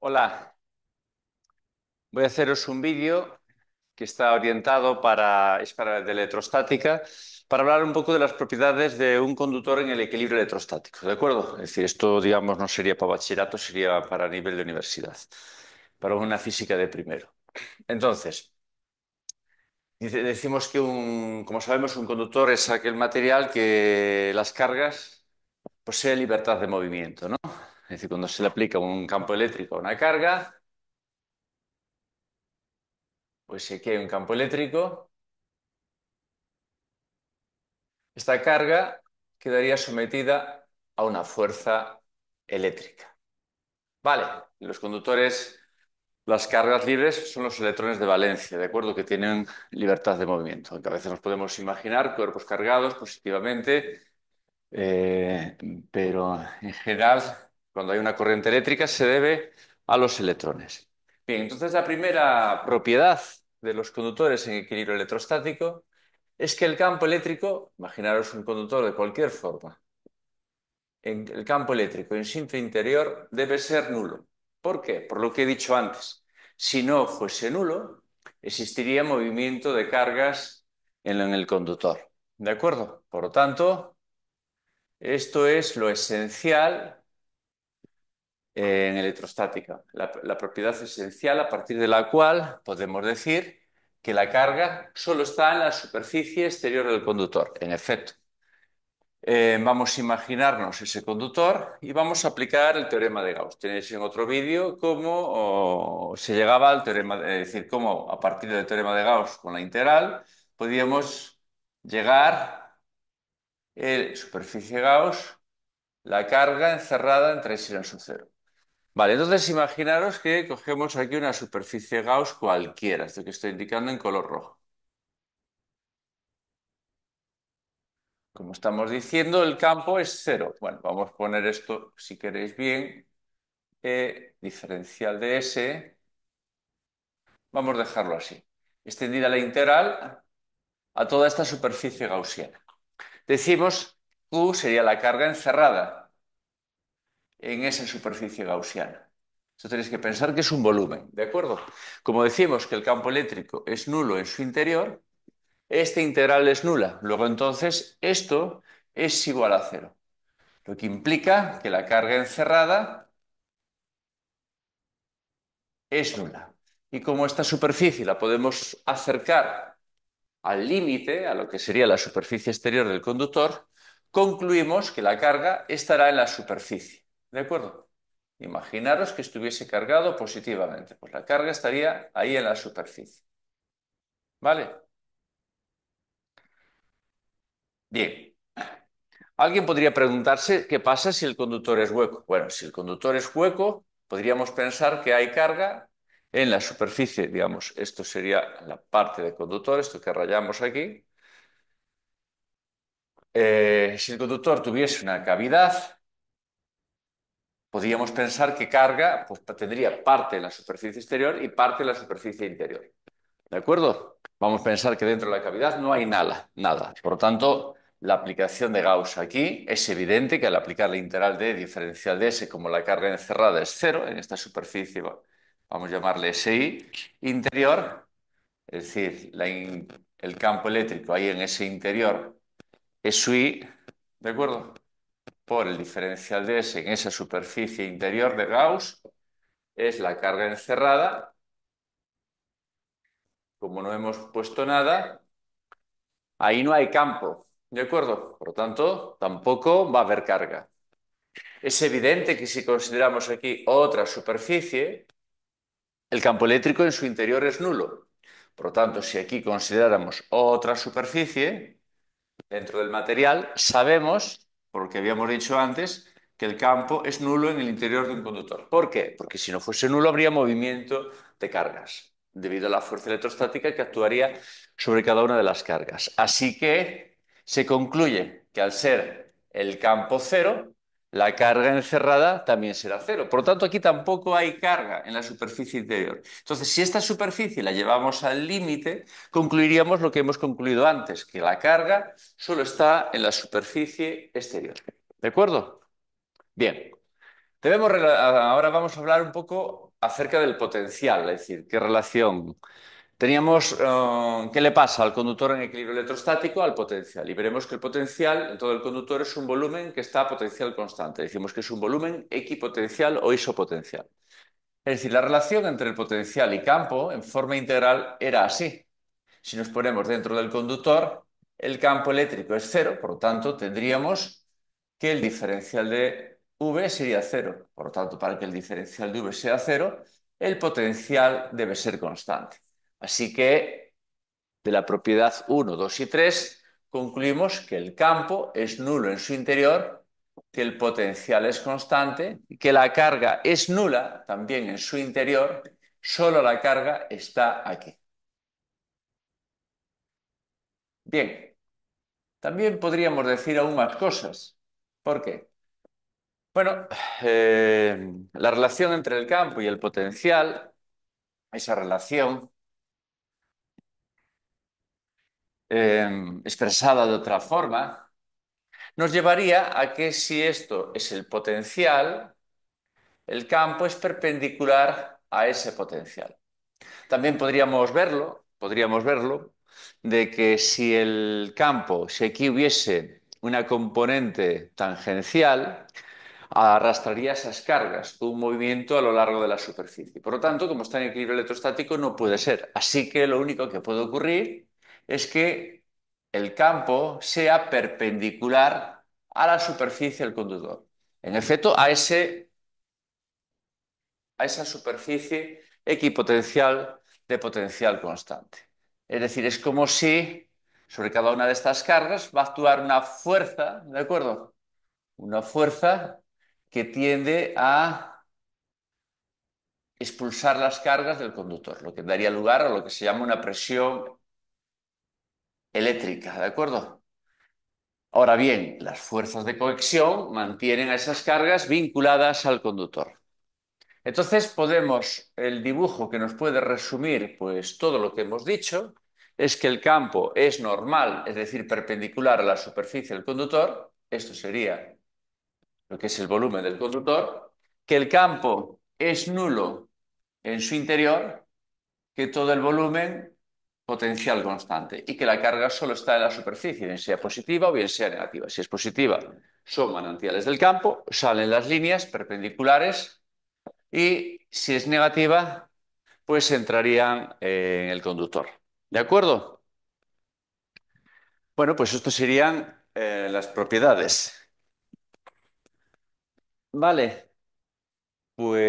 Hola, voy a haceros un vídeo que está orientado para de electrostática, para hablar un poco de las propiedades de un conductor en el equilibrio electrostático, ¿de acuerdo? Es decir, esto, digamos, no sería para bachillerato, sería para nivel de universidad, para una física de primero. Entonces, decimos que como sabemos, un conductor es aquel material que las cargas posee libertad de movimiento, ¿no? Es decir, cuando se le aplica un campo eléctrico a una carga, pues si aquí hay un campo eléctrico, esta carga quedaría sometida a una fuerza eléctrica. Vale, los conductores, las cargas libres son los electrones de valencia, ¿de acuerdo? Que tienen libertad de movimiento. Aunque a veces nos podemos imaginar cuerpos cargados positivamente, eh, pero en general, cuando hay una corriente eléctrica, se debe a los electrones. Bien, entonces la primera propiedad de los conductores en equilibrio electrostático es que el campo eléctrico, imaginaros un conductor de cualquier forma, en el campo eléctrico en su interior debe ser nulo. ¿Por qué? Por lo que he dicho antes. Si no fuese nulo, existiría movimiento de cargas en el conductor. ¿De acuerdo? Por lo tanto, esto es lo esencial en electrostática, la propiedad esencial a partir de la cual podemos decir que la carga solo está en la superficie exterior del conductor. En efecto, vamos a imaginarnos ese conductor y vamos a aplicar el teorema de Gauss. Tenéis en otro vídeo cómo se llegaba al teorema, es decir, cómo a partir del teorema de Gauss con la integral podíamos llegar superficie Gauss, la carga encerrada entre S y en su cero. Vale, entonces imaginaros que cogemos aquí una superficie Gauss cualquiera, esto que estoy indicando en color rojo. Como estamos diciendo, el campo es cero. Bueno, vamos a poner esto, si queréis bien, diferencial de S. Vamos a dejarlo así. Extendida la integral a toda esta superficie gaussiana. Decimos Q sería la carga encerrada en esa superficie gaussiana. Esto tenéis que pensar que es un volumen, ¿de acuerdo? Como decimos que el campo eléctrico es nulo en su interior, esta integral es nula. Luego entonces esto es igual a cero. Lo que implica que la carga encerrada es nula. Y como esta superficie la podemos acercar al límite, a lo que sería la superficie exterior del conductor, concluimos que la carga estará en la superficie. ¿De acuerdo? Imaginaros que estuviese cargado positivamente. Pues la carga estaría ahí en la superficie. ¿Vale? Bien. Alguien podría preguntarse qué pasa si el conductor es hueco. Bueno, si el conductor es hueco, podríamos pensar que hay carga en la superficie, digamos, esto sería la parte del conductor, esto que rayamos aquí. Si el conductor tuviese una cavidad, podríamos pensar que carga pues, tendría parte en la superficie exterior y parte en la superficie interior. ¿De acuerdo? Vamos a pensar que dentro de la cavidad no hay nada, nada. Por lo tanto, la aplicación de Gauss aquí es evidente que al aplicar la integral de diferencial de S, como la carga encerrada es cero, en esta superficie, vamos a llamarle SI, interior, es decir, el campo eléctrico ahí en ese interior es su I, ¿de acuerdo? Por el diferencial de S en esa superficie interior de Gauss, es la carga encerrada. Como no hemos puesto nada, ahí no hay campo, ¿de acuerdo? Por lo tanto, tampoco va a haber carga. Es evidente que si consideramos aquí otra superficie, el campo eléctrico en su interior es nulo. Por lo tanto, si aquí consideráramos otra superficie dentro del material, sabemos, por lo que habíamos dicho antes, que el campo es nulo en el interior de un conductor. ¿Por qué? Porque si no fuese nulo habría movimiento de cargas, debido a la fuerza electrostática que actuaría sobre cada una de las cargas. Así que se concluye que al ser el campo cero, la carga encerrada también será cero. Por lo tanto, aquí tampoco hay carga en la superficie interior. Entonces, si esta superficie la llevamos al límite, concluiríamos lo que hemos concluido antes, que la carga solo está en la superficie exterior. ¿De acuerdo? Bien. Ahora vamos a hablar un poco acerca del potencial, es decir, qué relación teníamos, qué le pasa al conductor en equilibrio electrostático al potencial. Y veremos que el potencial en todo el conductor es un volumen que está a potencial constante. Decimos que es un volumen equipotencial o isopotencial. Es decir, la relación entre el potencial y campo en forma integral era así. Si nos ponemos dentro del conductor, el campo eléctrico es cero, por lo tanto, tendríamos que el diferencial de V sería cero. Por lo tanto, para que el diferencial de V sea cero, el potencial debe ser constante. Así que, de la propiedad 1, 2 y 3, concluimos que el campo es nulo en su interior, que el potencial es constante y que la carga es nula también en su interior, solo la carga está aquí. Bien, también podríamos decir aún más cosas. ¿Por qué? Bueno, la relación entre el campo y el potencial, esa relación expresada de otra forma, nos llevaría a que si esto es el potencial, el campo es perpendicular a ese potencial. También podríamos verlo, de que si el campo, si aquí hubiese una componente tangencial, arrastraría esas cargas con un movimiento a lo largo de la superficie. Por lo tanto, como está en equilibrio electrostático, no puede ser. Así que lo único que puede ocurrir es que el campo sea perpendicular a la superficie del conductor. En efecto, a esa superficie equipotencial de potencial constante. Es decir, es como si sobre cada una de estas cargas va a actuar una fuerza, ¿de acuerdo? Una fuerza que tiende a expulsar las cargas del conductor, lo que daría lugar a lo que se llama una presión eléctrica, ¿de acuerdo? Ahora bien, las fuerzas de cohesión mantienen a esas cargas vinculadas al conductor. Entonces el dibujo que nos puede resumir pues todo lo que hemos dicho es que el campo es normal, es decir, perpendicular a la superficie del conductor, esto sería lo que es el volumen del conductor, que el campo es nulo en su interior, que todo el volumen potencial constante y que la carga solo está en la superficie, bien sea positiva o bien sea negativa. Si es positiva, son manantiales del campo, salen las líneas perpendiculares y si es negativa, pues entrarían en el conductor. ¿De acuerdo? Bueno, pues esto serían las propiedades. Vale, pues